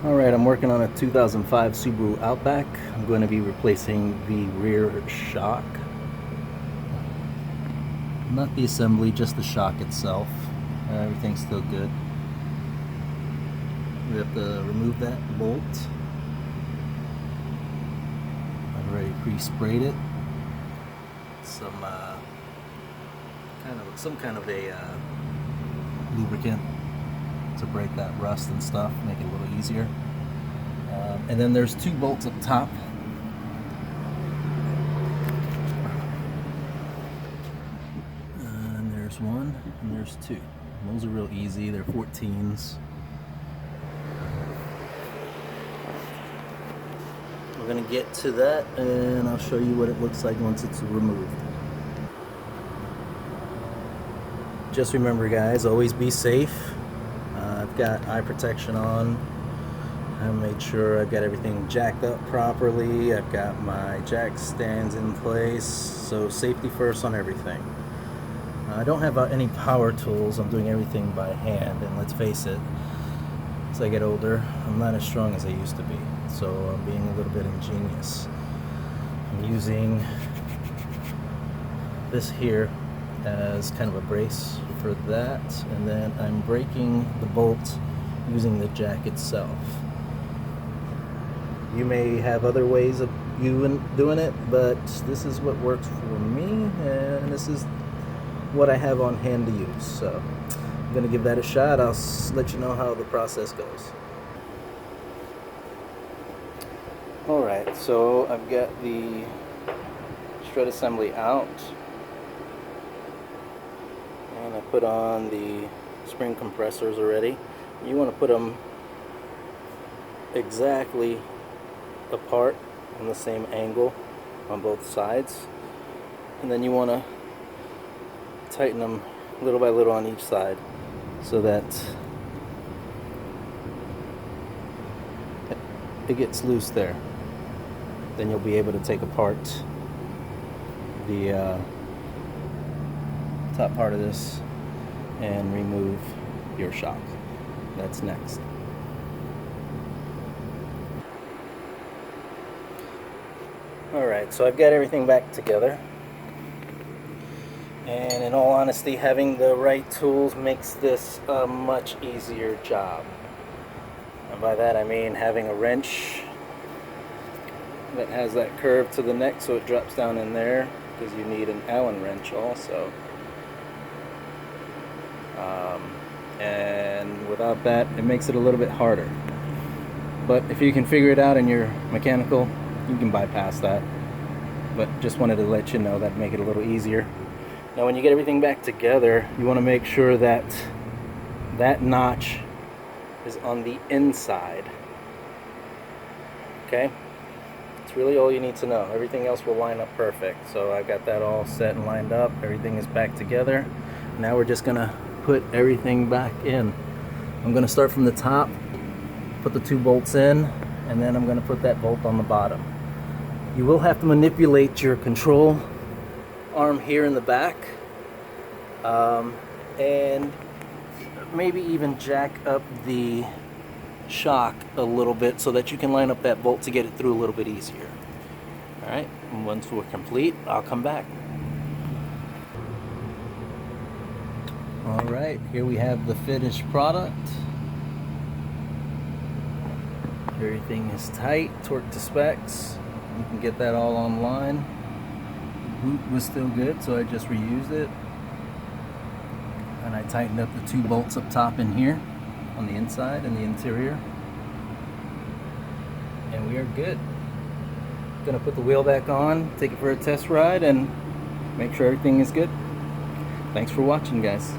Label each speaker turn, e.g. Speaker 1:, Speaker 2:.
Speaker 1: Alright, I'm working on a 2005 Subaru Outback. I'm going to be replacing the rear shock. Not the assembly, just the shock itself. Everything's still good. We have to remove that bolt. I've already pre-sprayed it. Some kind of a lubricant to break that rust and stuff, make it a little easier. And then there's two bolts up top. And there's one, and there's two. And those are real easy, they're 14s. We're gonna get to that, and I'll show you what it looks like once it's removed. Just remember, guys, always be safe. I've got eye protection on. I made sure I've got everything jacked up properly. I've got my jack stands in place. So safety first on everything. I don't have any power tools. I'm doing everything by hand, and let's face it, as I get older, I'm not as strong as I used to be. So I'm being a little bit ingenious. I'm using this here as kind of a brace for that, and then I'm breaking the bolt using the jack itself. You may have other ways of doing it, but this is what works for me, and this is what I have on hand to use. So I'm gonna give that a shot. I'll let you know how the process goes. Alright, so I've got the strut assembly out, and I put on the spring compressors already. You want to put them exactly apart on the same angle on both sides, and then you want to tighten them little by little on each side so that it gets loose there. Then you'll be able to take apart the top part of this and remove your shock. That's next. Alright, so I've got everything back together, and in all honesty, having the right tools makes this a much easier job. And by that I mean having a wrench that has that curve to the neck so it drops down in there, because you need an Allen wrench also. And without that, it makes it a little bit harder. But if you can figure it out in your mechanical, you can bypass that. But just wanted to let you know that'd make it a little easier. Now when you get everything back together, you want to make sure that that notch is on the inside. Okay? It's really all you need to know. Everything else will line up perfect. So I've got that all set and lined up. Everything is back together. Now we're just gonna put everything back in. I'm gonna start from the top, put the two bolts in, and then I'm gonna put that bolt on the bottom. You will have to manipulate your control arm here in the back, and maybe even jack up the shock a little bit so that you can line up that bolt to get it through a little bit easier. Alright, and once we're complete, I'll come back. Alright, here we have the finished product. Everything is tight, torqued to specs. You can get that all online. The boot was still good, so I just reused it. And I tightened up the two bolts up top in here on the inside and the interior. And we are good. Gonna put the wheel back on, take it for a test ride, and make sure everything is good. Thanks for watching, guys.